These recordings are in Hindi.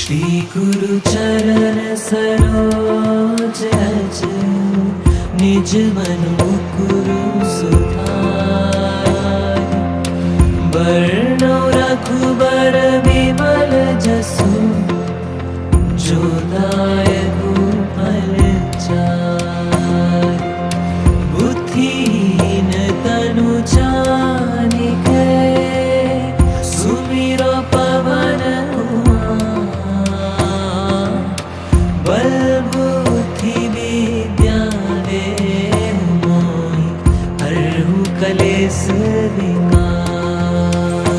श्री गुरु चरण सरोज रज निज मन मुकुरु सुधार। बरनो रघुबर विमल जसु जो दायकु फल चार। बुद्धिहीन तनु जानिके सुमिरो पवन कुमार। बल बुद्धि विद्या देहु मोहि हरहु कलेस विकार।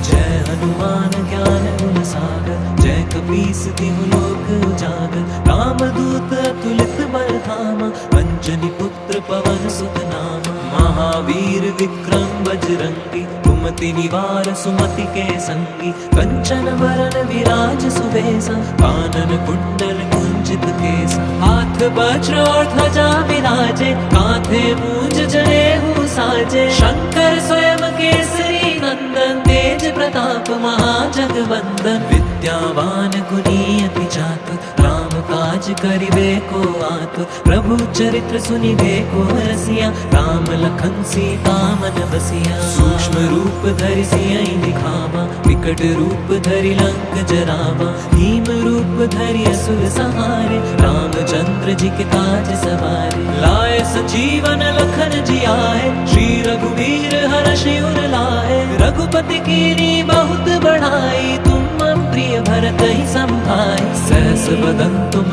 जय हनुमान ज्ञान गुण सागर जय कपीस तिहु लोक उजागर। रामदूत अतुलित बल धामा अंजनी पुत्र पवन सुत नामा। महावीर विक्रम बजरंगी कुमति निवार सुमति के संगी। कंचन वरन विराज सुबेसा कानन कुंडल कुंजित केसा। हाथ वज्र और ध्वजा विराजे कांधे मूंज जनेऊ साजे। शंकर स्वयं केसरी नंदन तेज प्रताप महाजगवंदन। विद्यावान गुणी अति चातुर राम काज करिबे को आतुर। प्रभु चरित्र सुनिबे को रसिया राम लखन सीता मन बसिया। सूक्ष्म रूप धरि सियहि दिखावा विकट रूप धरि लंक जरावा। भीम रूप धरि असुर संहारे रामचंद्र जी के काज सवारे। लाए संजीवन लखन जियाए श्री रघुवीर हर्षि उर लाए। रघुपति कीनी बहुत बढ़ाई तुम मम प्रिय भरत ही संभाई। सहस बदन तुम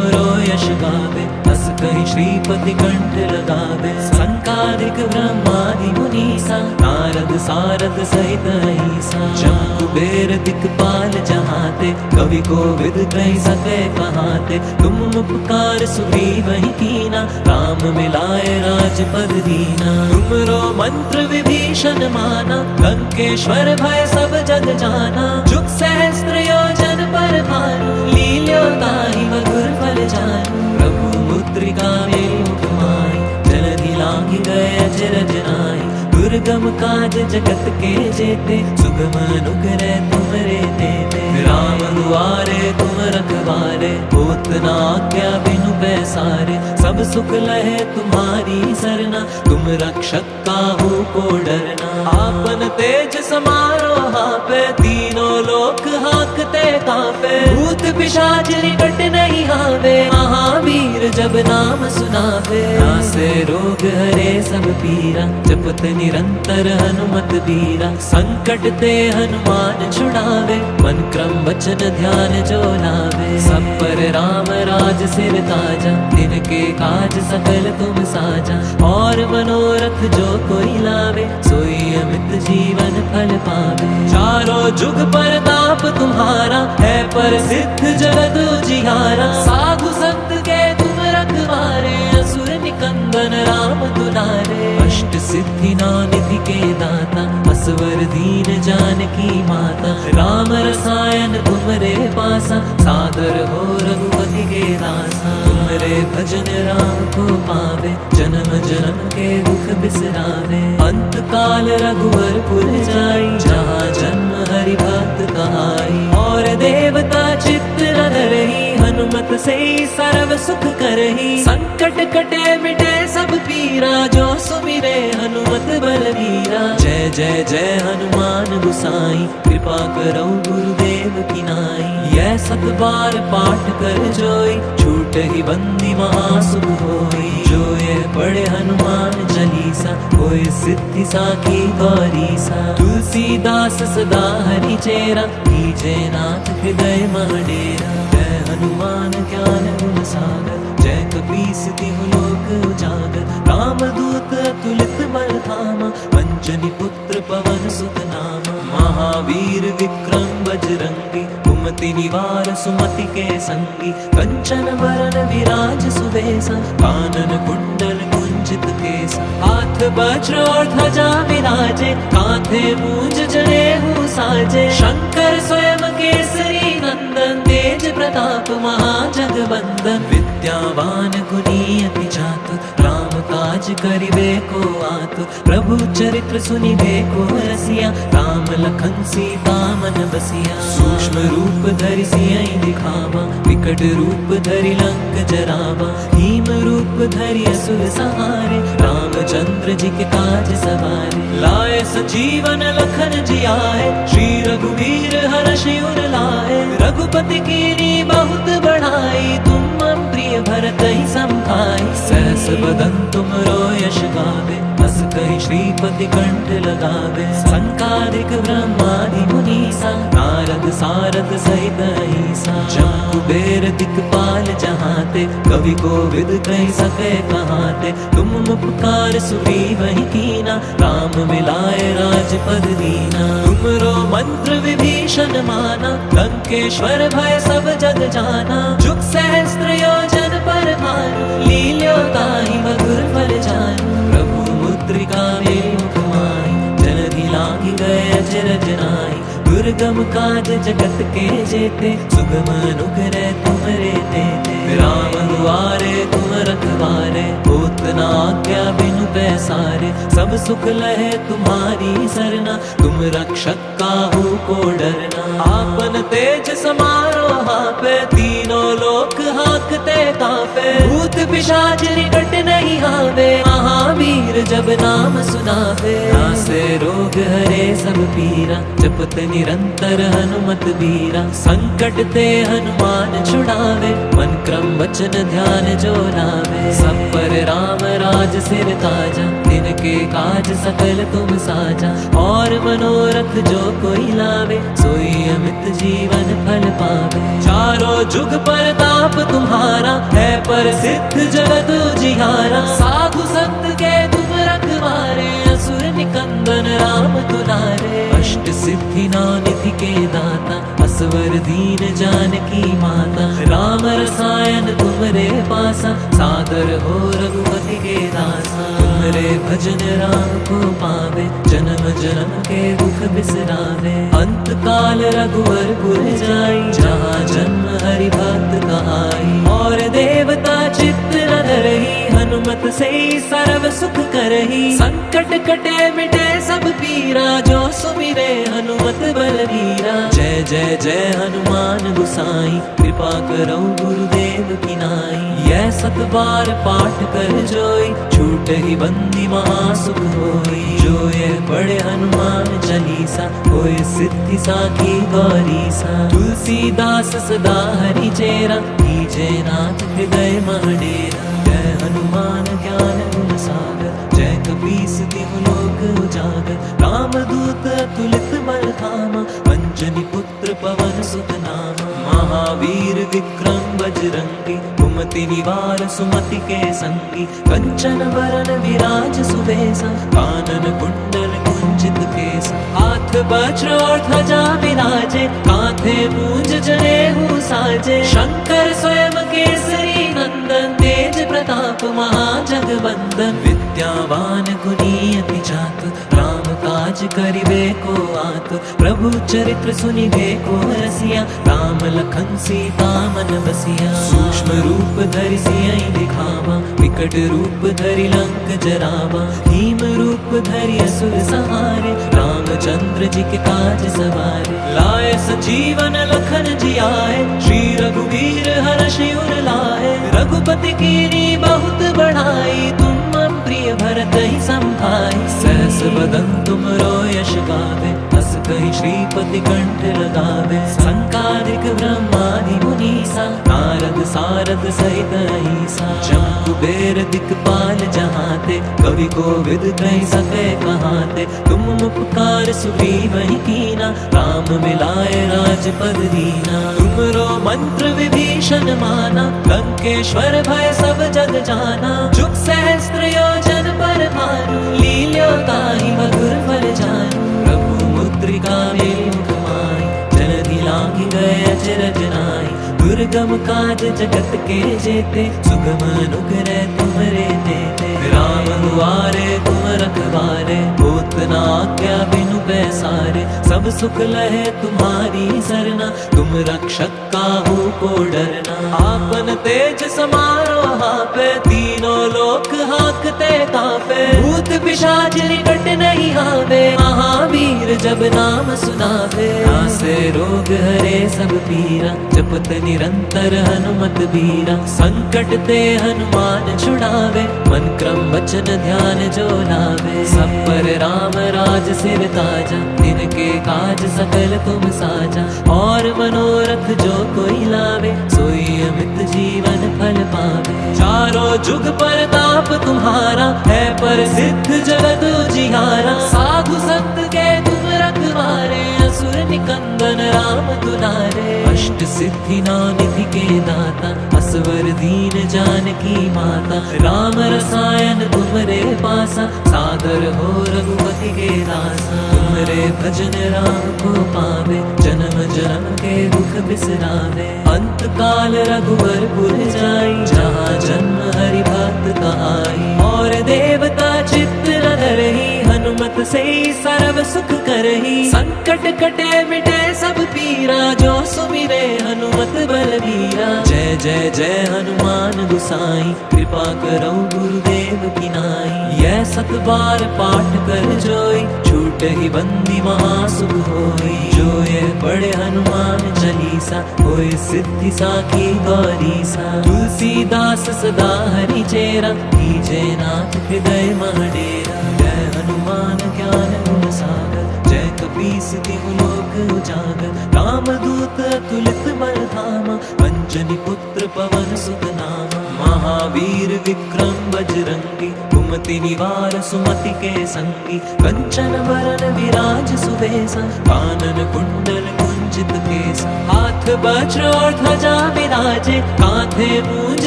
यश गावे हस कहि श्रीपति कंठ लगावे। संकादिक ब्रह्मादि मुनीसा नारद सारद सहित अहिसा। जम कुबेर दिक्पाल जहाते कवि कोविद कहि सके कहाते। तुम उपकार सुग्रीव ही कीना राम मिलाए राजपद दीना। तुमरो मंत्र विभीषण माना लंकेश्वर भय सब जग जाना। जुग सहस्त्र योजन पर भानु लील्यो ताहि मधुर फल जानू। प्रभु मुद्रिका मेरु कमाई जलधि लांघि गए अचरज नाहि। दुर्गम काज जगत के जेते सुगम अनुग्रह तुमरे देते। राम दुआरे तुम रखवारे होत न आज्ञा बिनु पैसारे। सब सुख लहे तुम्हारी सरना तुम रक्षक काहू को डरना। आपन तेज समारो हापे तीनों लोक हाकते कापे। भूत पिशाच निकट नहीं आवे महावीर जब नाम सुनावे। नासे रोग हरे सब पीरा जपत निरंतर हनुमत बीरा। संकट ते हनुमान छुड़ावे मन क्रम वचन ध्यान जो लावे। सब पर राम राज सिर ताजा तिनके काज सकल तुम साजा। और मनोरथ जो कोई लावे सोई अमित जीवन फल पावे। चारों जुग परताप तुम्हारा है प्रसिद्ध जगत उजियारा। साधु संत के तुम रखवारे असुर निकंदन राम दुलारे। अष्ट सिद्धि नानिधि के दाता असवर दीन जानकी माता। राम रसायन तुमरे पासा सादर हो रघुपति के दासा। तुमरे भजन राम को पावे जन्म जन्म के दुख बिसरावे। अंत काल रघुवर पुर जाई जहाँ जन्म हरि भक्त कहाई। और देवता चित्त न धरहि हनुमत से सर्व सुख करहि। संकट कटे मिटे सब पीरा जो सुमिरे हनुमत बलवीरा। जय जय जय हनुमान गुसाई कृपा करो गुरुदेव की नाई। यह सत बार पाठ कर जोई छूट ही बंदी महासुख होई। जो ये पढ़े हनुमान चालीसा होय सिद्धि साखी गौरीसा। तुलसीदास सदा हरि चेरा कीजे नाथ हृदय मह डेरा। जय हनुमान ज्ञान गुण सागर जय कपीस तिहु लोक उजागर। रामदूत अतुलित बल धामा अंजनी पुत्र पवन सुत नामा। महावीर विक्रम बजरंगी कुमति निवार सुमति के संगी। कंचन वरन विराज सुबेसा कानन कुंडल कुंजित केसा। हाथ वज्र और ध्वजा विराजे कांधे मूंज जनेऊ साजे। शंकर स्वयं केसरी नंदन तेज प्रताप महाजगवंदन। विद्यावान गुणी अति चातुर राम काज काज करिबे को आतुर, प्रभु चरित्र सुनिबे को रसिया, राम लखन सीता मन बसिया। सूक्ष्म रूप धरि सियहि दिखावा, विकट रूप धरि लंक जरावा, भीम रूप धरि असुर सहारे, रामचंद्र जी के काज सवारे। लाए संजीवन लखन जियाए, श्री रघुवीर हर्षि उर लाए, रघुपति कीनी बहुत बढ़ाई, तुम मम प्रिय भरतहि सम भाई। सहस बदन तुम यश गावे, हस कहि श्रीपति कंठ लगावे, संकादिक ब्रह्मादि मुनीसा, नारद सारद सहित अहिसा। जम कुबेर दिक्पाल जहाते, कवि कोविद कहि सके कहाते, तुम उपकार सुग्रीवहि कीना, राम मिलाए राजपद दीना। तुमरो मंत्र विभीषण माना, लंकेश्वर भय सब जग जाना, जुग सहस्त्र योजन पर भानु, लील्यो ताहि मधुर फल जानू। प्रभु मुद्रिका मेलि माई, जलधि लांघि गए अचरज नाई, दुर्गम काज जगत के जेते, सुगम अनुग्रह तुमरे तेते। राम दुआरे तुम रखवारे, होत न आज्ञा बिनु पैसारे, सब सुख लहे तुम्हारी सरना, तुम रक्षक काहू को डरना। आपन तेज समारो हापे, तीनों लोक हाकते कापे, भूत पिशाच निकट नहीं आवे, महावीर जब नाम सुनावे। नासे रोग हरे सब पीरा, जपत निरंतर हनुमत बीरा, संकट ते हनुमान छुड़ावे, मन क्रम वचन ध्यान जो लावे। सब पर राम राज सिर ताजा, तिनके काज सकल तुम साजा, और मनोरथ जो कोई लावे, सोई अमित जीवन फल पावे। चारों जुग परताप तुम्हारा, है प्रसिद्ध जगत उजियारा, साधु संत के तुम रखवारे, असुर निकंदन राम दुलारे। अष्ट सिद्धि नौ निधि के दाता, असवर दीन जानकी माता, राम रसायन तुमरे पासा, सादर हो रघुपति के दासा। तुमरे भजन राम को पावे, जन्म जन्म के दुख बिसरावे, अंत काल रघुवर पुर जाई, जहाँ जन्म हरि भक्त कहाई। और देवता चित्त न धरहि, हनुमत से सर्व सुख करहि, संकट कटे मिटे सब पीरा, जो सुमिरे हनुमत बलवीरा। जय जय जय हनुमान गुसाई, कृपा करो गुरुदेव की नाई। यह सत बार पाठ कर जोई, छूट ही बंदी महासुख होई। जो ये पढ़े हनुमान चालीसा, होय सिद्धि साखी गौरीसा। तुलसीदास सदा हरि चेरा, कीजे नाथ हृदय मह डेरा। जय हनुमान ज्ञान गुण सागर, जय कपीस तिहु लोक उजागर। रामदूत अतुलित बल धामा, अंजनी पुत्र पवन सुत नामा। महावीर विक्रम बजरंगी, कुमति निवार सुमति के संगी। कंचन बरन विराज सुबेसा, कानन कुंडल कुंचित केसा। हाथ वज्र और ध्वजा विराजे, कांधे मूंज जनेऊ साजे। शंकर स्वयं केसरी नंदन, तेज प्रताप महाजगवंदन। विद्यावान गुणी अति चातुर, राम काज करिबे को आतुर। प्रभु चरित्र सुनिबे को रसिया, राम लखन सीता मन बसिया। सूक्ष्म रूप धरि सियहि दिखावा, विकट रूप धरि लंक जरावा। भीम रूप धरि असुर सहारे, रामचंद्र जी के काज सवारे। लाए संजीवन लखन जियाए, श्री रघुवीर हर्षि उर लाए। रघुपति कीनी बहुत बढ़ाई, तुम मम प्रिय भरतहि सम भाई। सहस बदन तुम यश गावे, हस कहि श्रीपति कंठ लगावे। संकादिक ब्रह्मादि मुनीसा, नारद सारद सहित अहिसा। जम कुबेर दिक्पाल जहाते, कवि कोविद कहि सके कहाते। तुम उपकार सुग्रीवहि कीना, राम मिलाए राजपद दीना। तुमरो मंत्र विभीषण माना, लंकेश्वर भय सब जग जाना। जुग सहस्त्र योजन पर भानु, लील्यो ताहि मधुर फल जानू। प्रभु मुद्रिका मेलि माई, जलधि लांघि गए अचरज नाई। दुर्गम काज जगत के जेते, सुगम अनुग्रह तुमरे तेते। राम दुआरे तुम रखवारे, होत न आज्ञा बिनु पैसारे। सब सुख लहे तुम्हारी सरना, तुम रक्षक काहू को डरना। आपन तेज समारो हापे, तीनों लोक हाँकते कांपे, भूत पिशाच निकट नहीं आवे, महावीर जब नाम सुनावे। नासे रोग हरे सब पीरा, जपत निरंतर हनुमत बीरा, संकट ते हनुमान छुड़ावे, मन क्रम वचन ध्यान जो लावे। सब पर राम राज सिर ताजा, तिनके काज सकल तुम साजा, और मनोरथ जो कोई लावे, सोई अमित जीवन फल पावे। चारों जुग परताप तुम्हारा, है प्रसिद्ध जगत उजियारा, साधु संत के तुम रखवारे, असुर निकंदन राम दुलारे। अष्ट सिद्धि नौ निधि के दाता, असवर दीन जानकी माता, राम रसायन तुमरे पासा, सादर हो रघुपति के दासा। तुमरे भजन राम को पावे, जन्म जन्म के दुख बिसरावे, अंत काल रघुवर पुर जाई, जहाँ जन्म हरि भक्त कहाई। और देवता चित्त न धरहि, हनुमत से सर्व सुख करहि, संकट कटे मिटे सब पीरा, जो सुमिरे हनुमत बलबीरा। जय जय जय हनुमान गुसाई, कृपा करो गुरुदेव की नाई। यह सत बार पाठ कर जोई, छूट ही बंदी महासुख होई। जो ये पढ़े हनुमान चालीसा, होए सिद्धि साखी गौरीसा। तुलसीदास सदा हरि चेरा, कीजे नाथ हृदय महडेरा। जय हनुमान ज्ञान गुण सागर, जय कपीस तिहु लोक उजागर। रामदूत अतुलित बल धामा, अंजनी पुत्र पवन सुत नामा। महावीर विक्रम बजरंगी, कुमति निवार सुमति के संगी। कंचन वरन विराज सुबेसा, कानन कुंडल कुंजित केसा। हाथ वज्र और ध्वजा विराजे, कांधे मूंज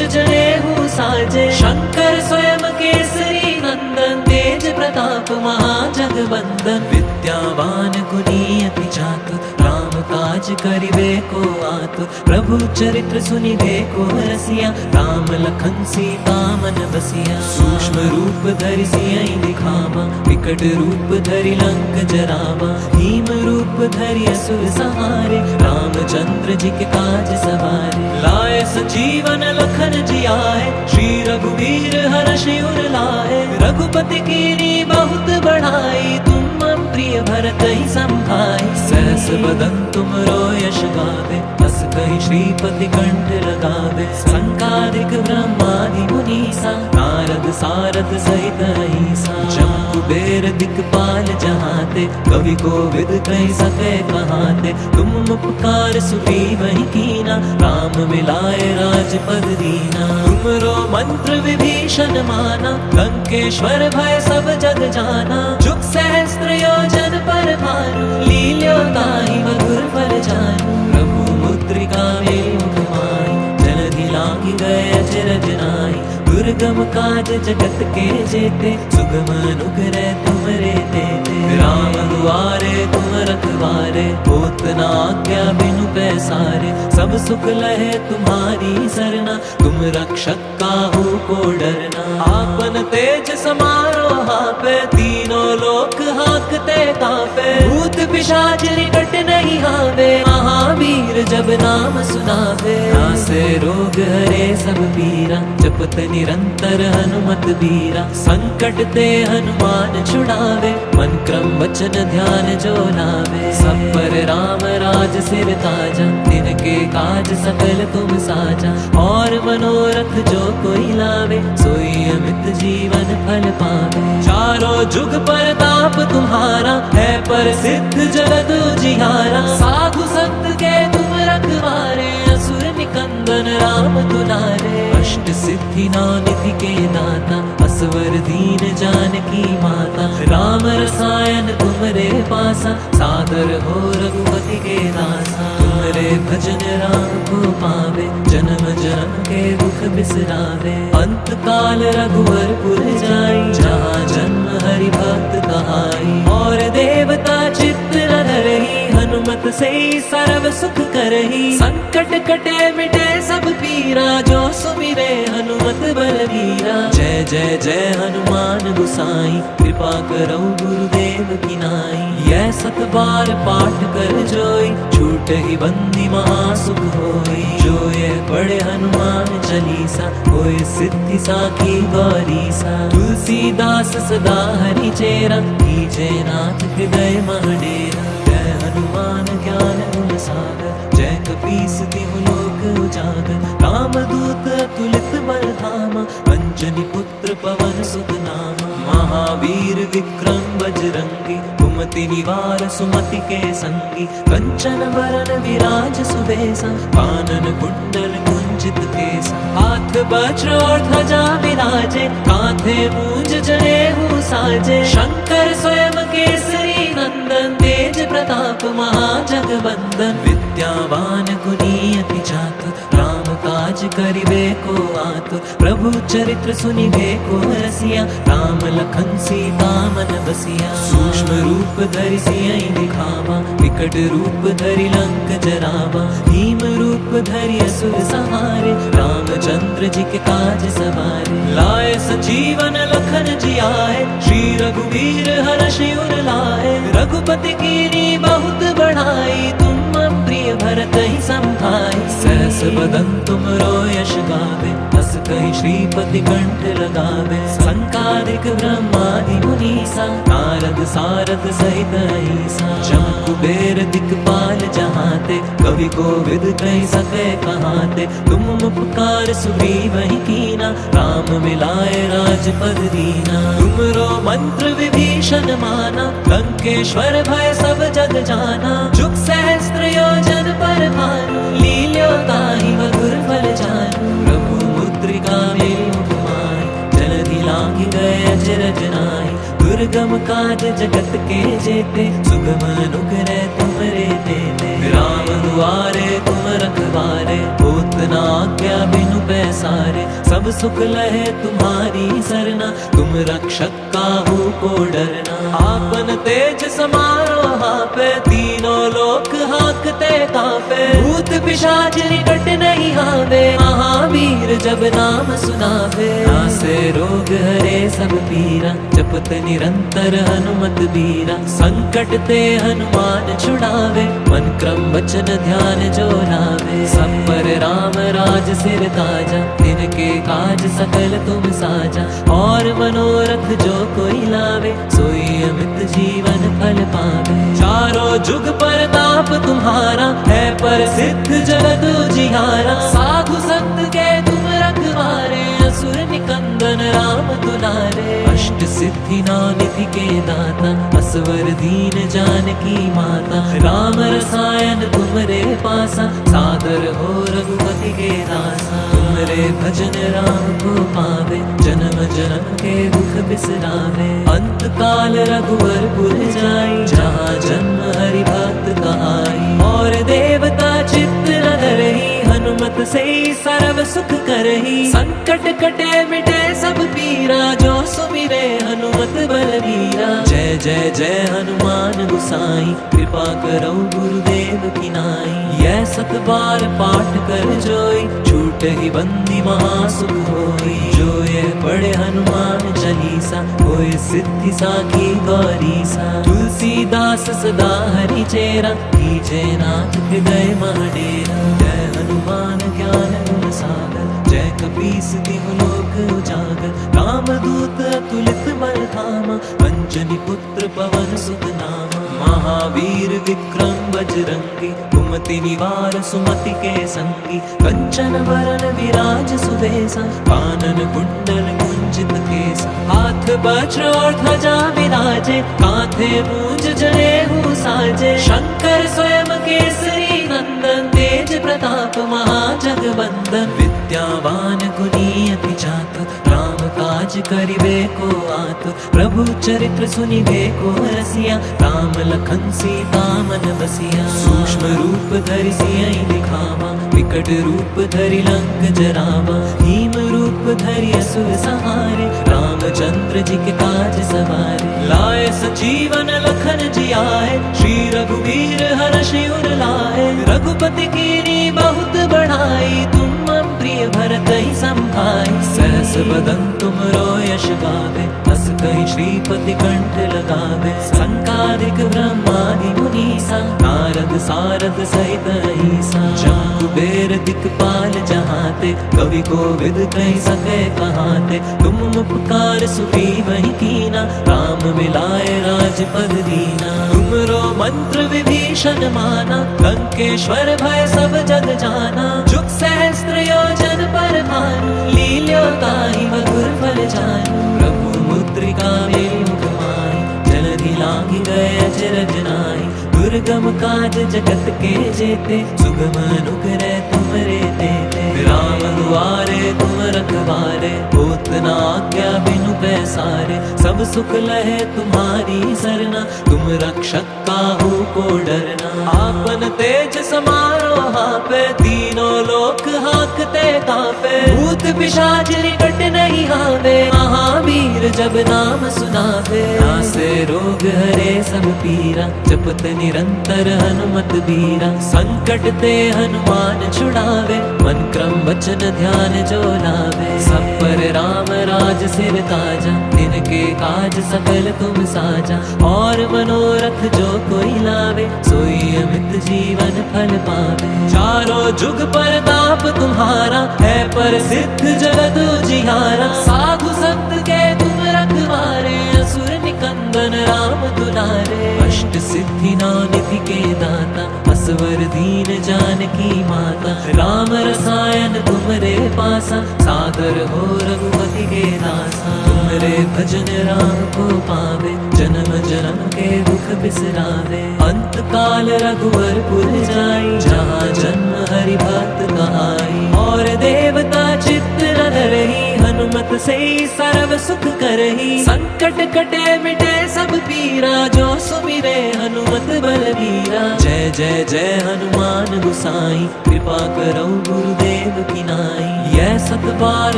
जनेऊ साजे। शंकर स्वयं केसरी नंदन, तेज प्रताप महाजगवंदन। विद्यावान गुणी अति चातुर, राम काज करिबे को आतुर। प्रभु चरित्र सुनिबे को रसिया, राम लखन सीता मन बसिया। सूक्ष्म रूप धरि सियहि दिखावा, विकट रूप धरि लंक जरावा। भीम रूप धरि असुर संहारे, रामचंद्र जी के काज सवारे। लाए संजीवन लखन जियाए, श्री रघुवीर हर्षि उर लाए। रघुपति कीनी बहुत बढ़ाई, तुम मम प्रिय भरतहि संभाई। सहस बदन तुम यश गावे, हस कहि श्रीपति कंठ लगावे। संकादिक ब्रह्मादि मुनीसा, नारद सारद सहित अहिसा। जम कुबेर दिक्पाल जहाते, कवि कोविद कहि सके कहाते। तुम उपकार सुग्रीवहि कीना, राम मिलाए राजपद दीना। तुमरो मंत्र विभीषण माना, लंकेश्वर भय सब जग जाना। जुग सहस्त्र योजन पर भानु, लील्यो ताहि मधुर फल जानू। प्रभु मुद्रिका मेलि माई, जलधि लांघि गए अचरज नाहि। दुर्गम काज जगत के जेते, सुगम अनुग्रह तुमरे तेते। राम दुआरे तुम रखवारे, होत न आज्ञा बिनु पैसारे। सब सुख लहे तुम्हारी सरना, तुम रक्षक काहू को डरना। आपन तेज समारो हापे, तीनों लोक हाँकते कांपे। भूत पिशाच निकट नहीं आवे, महावीर जब नाम सुनावे। नासे रोग हरे सब पीरा, जपत निरंतर हनुमत बीरा। संकट ते हनुमान छुड़ावे, मन क्रम वचन ध्यान जो लावे। सब पर राम राज सिर ताजा, तिनके काज सकल तुम साजा। और मनोरथ जो कोई लावे, सोई अमित जीवन फल पावे। चारों जुग परताप तुम्हारा, है प्रसिद्ध जगत उजियारा। साधु संत के तुम रखवारे, असुर निकंदन राम दुलारे। अष्ट सिद्धि नौ निधि के दाता, असवर दीन जानकी माता। राम रसायन तुमरे पासा, सादर हो रघुपति के दासा। तुमरे भजन राम को पावे, जन्म जन्म के दुख बिसरावे। अंत काल रघुवर पुर जाई, जहाँ जन्म हरि भक्त कहाई। और देवता चित्त न धरहि, हनुमत से सर्व सुख करहि। संकट कटे मिटे सब पीरा, जो सुमिरे हनुमत बलबीरा। जय जय जय हनुमान गोसाई, कृपा करो गुरुदेव की नाई। यह 7 बार पाठ कर जोई, छूट ही बंदी महासुख होई। जो ये पढ़े हनुमान चालीसा, होए सिद्धि साखी गौरीसा। तुलसीदास सदा हरि चेरा, कीजे नाथ हृदय मह डेरा। जय हनुमान ज्ञान गुण सागर, जय कपीस तिहु लोक उजागर। रामदूत अतुलित बल धामा, अंजनी पुत्र पवन सुत नामा। महावीर विक्रम बजरंगी, कुमति निवार सुमति के संगी। कंचन बरन विराज सुबेसा, कानन कुंडल कुंचित केसा। हाथ वज्र और ध्वजा विराजे, कांधे मूंज जनेऊ साजे। शंकर स्वयं केसरी नंदन, तेज प्रताप महाजगवंदन। विद्यावान गुणी अति चातुर, राम काज करिबे को आतुर। प्रभु चरित्र सुनिबे को रसिया, राम लखन सीता मन बसिया। सूक्ष्म रूप धरि सियहि दिखावा, विकट रूप धरि लंक जरावा। भीम रूप धरि असुर संहारे, रामचंद्र जी के काज सवारे। लाए संजीवन लखन जियाए, श्री रघुवीर हर्षि उर लाए। रघुपति कीनी बहुत बढ़ाई, तुम मम प्रिय भरत ही संभाई। सहस बदन तुम यश गावे, हस कहि श्रीपति कंठ लगावे। संकादिक ब्रह्मादि मुनीसा, नारद सारद सहित अहिसा। जम कुबेर दिक्पाल जहाते, कवि कोविद कहि सके कहाते। तुम उपकार सुग्रीवहि कीना, राम मिलाए राजपद दीना। तुमरो मंत्र विभीषण माना, लंकेश्वर भय सब जग जाना। जुग सहस्त्र योजन पर भानु, लील्यो ताहि मधुर फल जानू। प्रभु मुद्रिका मेरु कुमार, जलधि लांघि गए अचरज नाहि। दुर्गम काज जगत के जेते, सुगम अनुग्रह तुमरे तेते। राम दुआरे तुम रखवारे, होत न आज्ञा बिनु पैसारे। सब सुख लहे तुम्हारी सरना, तुम रक्षक काहू को डरना। आपन तेज समारो हापे, तीनों लोक हाकते कापे। भूत पिशाच निकट नहीं आवे, महावीर जब नाम सुनावे। नासे रोग हरे सब पीरा, जपत निरंतर हनुमत बीरा। संकट ते हनुमान छुड़ावे, मन क्रम वचन ध्यान जो लावे। सब पर राम राज सिर ताजा, तिनके काज सकल तुम साजा। और मनोरथ जो कोई लावे, सोई अमित जीवन फल पावे। चारों जुग परताप तुम्हारा, है प्रसिद्ध जगत उजियारा। साधु संत के तुम रखवारे, असुर निकंदन राम दुलारे। अष्ट सिद्धि नानिधि के दाता, असवर दीन जानकी माता। राम रसायन तुमरे पासा, सादर हो रघुपति के दासा। तुमरे भजन राम को पावे, जन्म जन्म के दुख बिसरावे। अंत काल रघुवर पुर जाई, जहाँ जन्म हरि भक्त कहाई। और देवता चित्त न धरहि, हनुमत से सर्व सुख करहि। संकट कटे मिटे सब पीरा, जो सुमिरे हनुमत बलबीरा। जय जय जय हनुमान गोसाई, कृपा करो गुरुदेव की नाई। यह 7 बार पाठ कर जोई, छूट ही बंदी महासुख होई। जो ये पढ़े हनुमान चालीसा, होए सिद्धि साखी गौरीसा। तुलसीदास सदा हरि चेरा, कीजे नाथ हृदय मह डेरा। जय हनुमान ज्ञान गुण सागर, जय कपीस तिहु लोक उजागर। रामदूत अतुलित बल धामा, अंजनी पुत्र पवन सुत नामा। महावीर विक्रम बजरंगी, कुमति निवार सुमति के संगी। कंचन बरन विराज सुबेसा, कानन कुंडल कुंचित केसा। हाथ वज्र और ध्वजा विराजे, कांधे मूंज जनेऊ साजे। शंकर स्वयं केसरी नंदन, तेज प्रताप महाजगवंदन। विद्यावान गुणी अति चातुर, राम काज करिबे को आतुर। प्रभु चरित्र सुनिबे को रसिया, राम लखन सीता मन बसिया। सूक्ष्म रूप धरि सियहि दिखावा, विकट रूप धरि लंक जरावा। भीम रूप धरि असुर संहारे, रामचंद्र जी के काज सवारे। लाए संजीवन लखन जियाए, श्री रघुवीर हर्षि उर लाए। रघुपति कीनी बहुत बढ़ाई, तुम मम प्रिय भरत ही संभाई। सहाय। सहस बदन तुमरो यश गावे, अस कहीं श्रीपति कंठ लगावे। संकादिक ब्रह्मादि मुनीसा, नारद सारद सहित अहिसा। जम कुबेर दिक्पाल जहाते, कवि कोविद कहीं सके कहाते। तुम उपकार सुग्रीव ही कीना, राम मिलाए राजपद दीना। तुमरो मंत्र विभीषण माना, लंकेश्वर भय सब जग जाना। जुग सहस्त्र योजन पर भानु, लील्यो ताहि मधुर फल जानू। प्रभु मुद्रिका मेरी मुख माहि, जलधि लांघि गए अचरज नाहि। दुर्गम काज जगत के जेते, सुगम अनुग्रह तुमरे तेते। राम दुआरे तुम रखवारे, होत न आज्ञा बिनु पैसारे। सब सुख लहे तुम्हारी सरना, तुम रक्षक काहू को डरना। आपन तेज समारो हापे, तीनों लोक हाकते कापे। भूत पिशाच निकट नहीं आवे, महावीर जब नाम सुनावे। नासे रोग हरे सब पीरा, जपत निरंतर हनुमत बीरा। संकट ते हनुमान छुड़ावे, मन क्रम वचन ध्यान जो लावे। सब पर राम राज सिर ताजा, तिनके काज सकल तुम साजा। और मनोरथ जो कोई लावे, सोई अमित जीवन फल पावे। चारों जुग परताप तुम्हारा, है प्रसिद्ध जगत उजियारा। साधु संत के तुम रखवारे, असुर निकंदन राम दुलारे। अष्ट सिद्धि नौ निधि के दाता, असवर दीन जानकी माता। राम रसायन तुमरे पासा, सादर हो रघुपति के दासा। तुमरे भजन राम को पावे, जन्म जन्म के दुख बिसरावे। अंत काल रघुवर पुर जाई, जहाँ जन्म हरि भक्त कहाई। और देवता चित्त न धरहि, हनुमत से सर्व सुख करहि। संकट कटे मिटे सब पीरा, जो सुमिरे हनुमत बलबीरा। जय जय जय हनुमान गोसाई, कृपा करो गुरुदेव की नाई। यह सत बार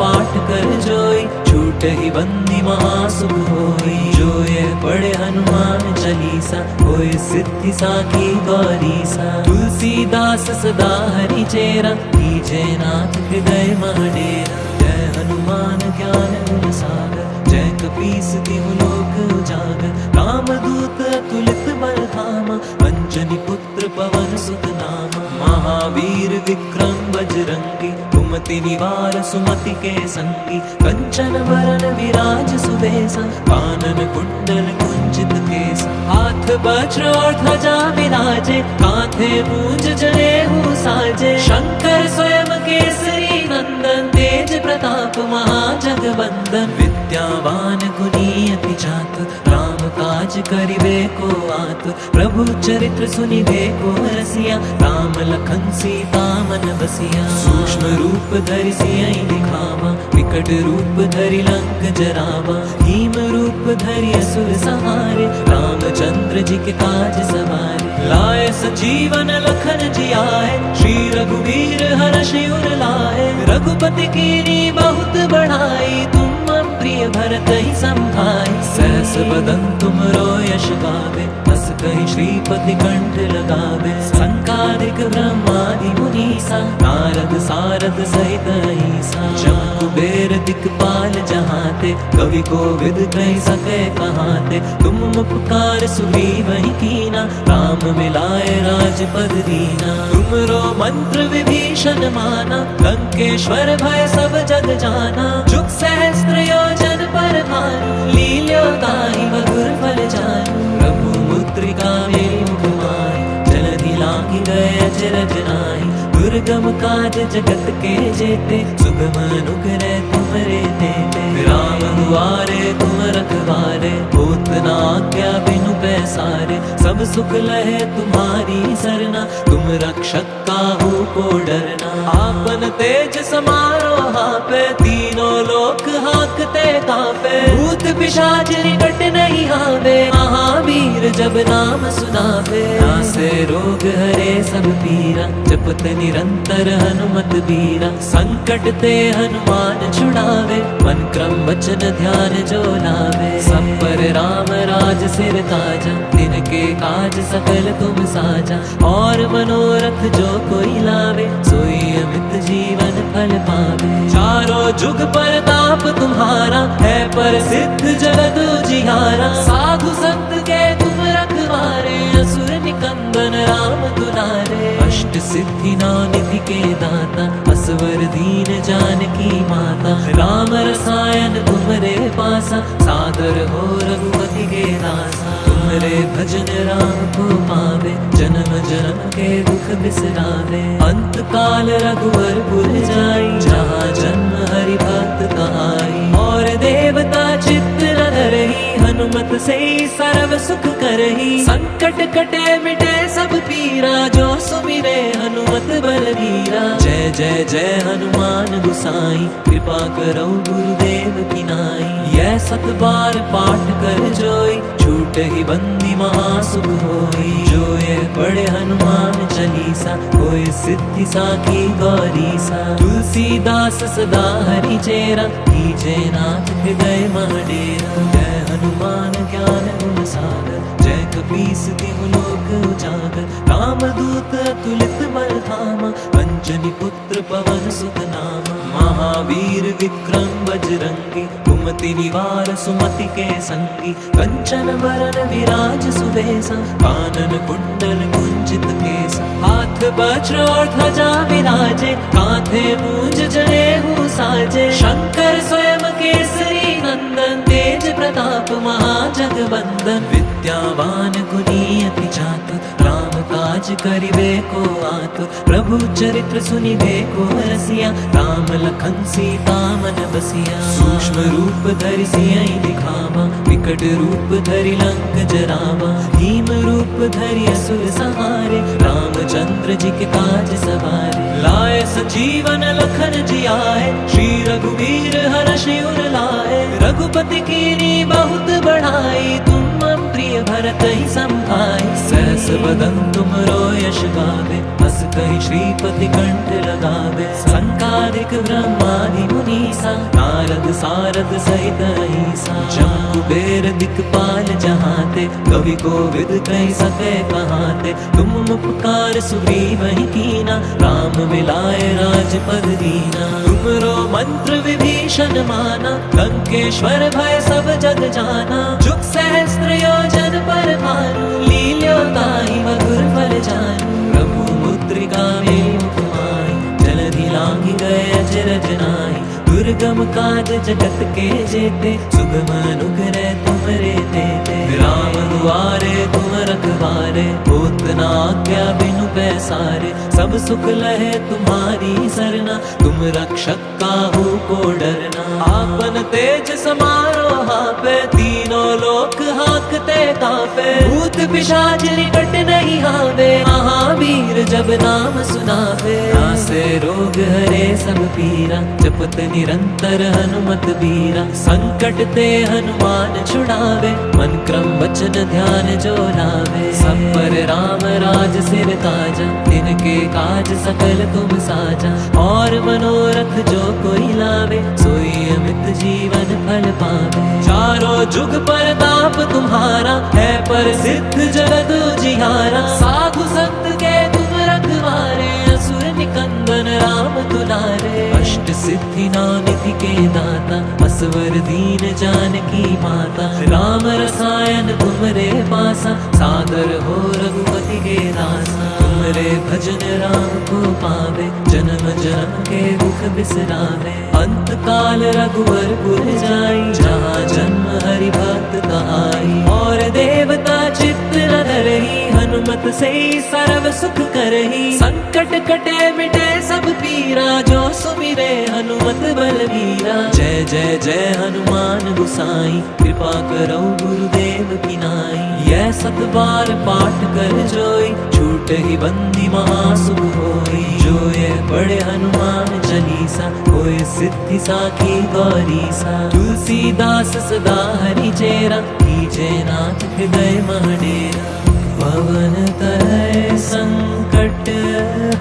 पाठ कर जोई, छूट ही बंदी महासुख होई। जो ये पढ़े हनुमान चालीसा, होए सिद्धि साखी गौरीसा। तुलसीदास सदा हरि चेरा, कीजे नाथ हृदय महडेरा। जय हनुमान ज्ञान गुण सागर, जय कपीस तिहु लोक उजागर। रामदूत अतुलित बल धामा, अंजनी पुत्र पवन सुत नामा। महावीर विक्रम बजरंगी, कुमति निवार सुमति के संगी। कंचन वरन विराज सुबेसा, कानन कुंडल कुंचित केसा। हाथ वज्र और ध्वजा विराजे, कांधे मूंज जनेऊ साजे। शंकर स्वयं केसरी नंदन, तेज प्रताप महाजगवंदन। विद्यावान गुणी अति चातुर, राम काज करिबे को आतुर। प्रभु चरित्र सुनिबे को रसिया, राम लखन सीता मन बसिया। सूक्ष्म रूप धरि सियहि दिखावा, विकट रूप धरि लंक जरावा। भीम रूप धरि असुर संहारे, रामचंद्र जी के काज सवारे। लाए सजीवन लखन जियाए, श्री रघुवीर हर्षि उर लाए। रघुपति कीनी बहुत बढ़ाई, तुम प्रिय भरत ही संभाई। सहस बदन तुमरो यश गावे, अस कहीं श्रीपति कंठ लगावे। संकादिक ब्रह्मादि मुनीसा, नारद सारद सहित अहिसा। जम कुबेर दिक्पाल जहाते, कवि कोविद कहीं सके कहाते। तुम उपकार सुग्रीव ही कीना, राम मिलाए राजपद दीना। तुमरो मंत्र विभीषण माना, लंकेश्वर भय सब जग जाना। जुग सहस्त्र योजन पर भानु, लील्यो ताहि मधुर फल जानू। प्रभु मुद्रिका मेरी मुख माहि, जलधि लांघि गए अचरज नाहि। दुर्गम काज जगत के जेते, सुगम अनुग्रह तुमरे तेते। राम दुआरे तुम रखवारे, होत न आज्ञा बिनु पैसारे। सब सुख लहे तुम्हारी सरना, तुम रक्षक काहू को डरना। आपन तेज समारो हापे, तीनों लोक हाकते कापे। भूत पिशाच निकट नहीं आवे, महावीर जब नाम सुनावे। नासे रोग हरे सब पीरा, जपत निरंतर हनुमत बीरा। संकट ते हनुमान छुड़ावे, मन क्रम वचन ध्यान जो लावे। सब पर राम राज सिर ताजा, तिनके काज सकल तुम साजा। और मनोरथ जो कोई लावे, सोई अमित जीवन फल फल पावे। चारों जुग परताप तुम्हारा है प्रसिद्ध जगत उजियारा। साधु संत के तुम रखवारे असुर निकंदन राम दुलारे। अष्ट सिद्धि नौ निधि के दाता असवर दीन जानकी माता। राम रसायन तुमरे पासा सादर हो रघुपति के दासा। तुमरे भजन राम को पावे जन्म जन्म के दुख बिसरावे। अंत काल रघुवर पुर जाई जहाँ जन्म हरि भक्त कहाई। और देवता चित्त न धरही हनुमत से सर्व सुख करही। संकट कटे मिटे सब पीरा जो सुमिरे हनुमत बलवीरा। जय जय जय हनुमान गोसाई कृपा करो गुरुदेव की नाई। यह 7 बार पाठ कर जोई छूट ही बंदी महासुख होई। जो ये पढ़े हनुमान चालीसा होए सिद्धि साखी गौरीसा। तुलसीदास सदा हरि चेरा कीजे नाथ हृदय महडेरा। जय हनुमान ज्ञान गुण सागर जय कपीस तिहु लोक उजागर। रामदूत अतुलित बल धामा अंजनी पुत्र पवन सुत नामा। महावीर विक्रम बजरंगी कुमति निवार सुमति के संगी। कंचन बरन विराज सुबेसा कानन कुंडल कुंचित केसा। हाथ वज्र और ध्वजा विराजे कांधे मूंज जनेऊ साजे। शंकर स्वयं केसरी नंदन तेज प्रताप महाजगवंदन। विद्यावान गुणी अति चातुर राम काज करिबे को आतुर। प्रभु चरित्र सुनिबे को रसिया राम लखन सीता मन बसिया। सूक्ष्म रूप धरि सियहि दिखावा विकट रूप धरि लंक जरावा। भीम रूप धरि असुर संहारे रामचंद्र जी के काज सवारे। लाए संजीवन लखन जियाए श्री रघुवीर हर्षि उर लाए। रघुपति कीनी बहुत बढ़ाई तुम मम प्रिय भरत ही संभाई। सहस बदन तुम यश गावे हस कहि श्रीपति कंठ लगावे। संकादिक ब्रह्मादि मुनीसा नारद सारद सहित अहिसा। जम कुबेर दिक्पाल जहाते कवि कोविद कहि सके कहाते। तुम उपकार सुग्रीव ही कीना राम मिलाए राजपद दीना। तुमरो मंत्र विभीषण माना लंकेश्वर भय सब जग जाना। जुग सहस्त्र योजन पर भानु लील्यो ताहि मधुर फल जानू। प्रभु मुद्रिका मेलि मुख माहि जलधि लांघि गए अचरज नाहि। दुर्गम काज जगत के जेते सुगम अनुग्रह तुमरे तेते। राम दुआरे तुम रखवारे होत न आज्ञा बिनु पैसारे। सब सुख लहे तुम्हारी सरना तुम रक्षक काहू को डरना। आपन तेज समारो हापे तीनों लोक हाकते कापे। भूत पिशाच निकट नहीं आवे महावीर जब नाम सुनावे। नासे रोग हरे सब पीरा जपत निरंतर हनुमत बीरा। संकट ते हनुमान छुड़ावे मन क्रम वचन ध्यान जो लावे। सब पर राम राज सिर ताजा तिनके काज सकल तुम साजा। और मनोरथ जो कोई लावे सोई अमित जीवन फल पावे। चारों जुग परताप तुम्हारा है प्रसिद्ध जगत उजियारा। साधु संत के तुम रखवारे असुर निकंदन राम दुलारे। अष्ट सिद्धि नौ निधि के दाता असवर दीन जानकी माता। राम रसायन तुमरे पासा सादर हो रघुपति के दासा। तुमरे भजन राम को पावे जन्म जन्म के दुख बिसरावे। अंत काल रघुवर पुर जाई जहाँ जन्म हरि भक्त कहाई। और देवता चित्त न धरही हनुमत से सर्व सुख करही। संकट कटे मिटे सब पीरा जो सुमिरे हनुमत बलवीरा। जय जय जय हनुमान गोसाई कृपा करो गुरुदेव की नाई। यह 7 बार पाठ कर जोई छूट ही बंदी महासुख होई। जो ये पढ़े हनुमान चालीसा होए सिद्धि साखी गौरीसा। तुलसीदास सदा हरि चेरा कीजे नाथ हृदय महडेरा। पवन तनय संकट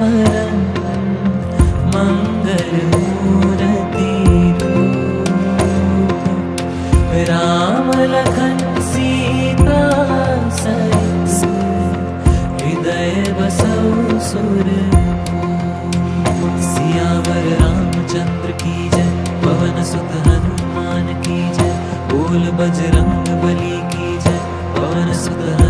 हरन मंगल मूर्ति रूप। राम लखन सीता सहित हृदय बसौ सुरपूर। सियावर राम रामचंद्र की जय, पवन सुत हनुमान की जय, बोल बजरंग बली की जय, पवन सुत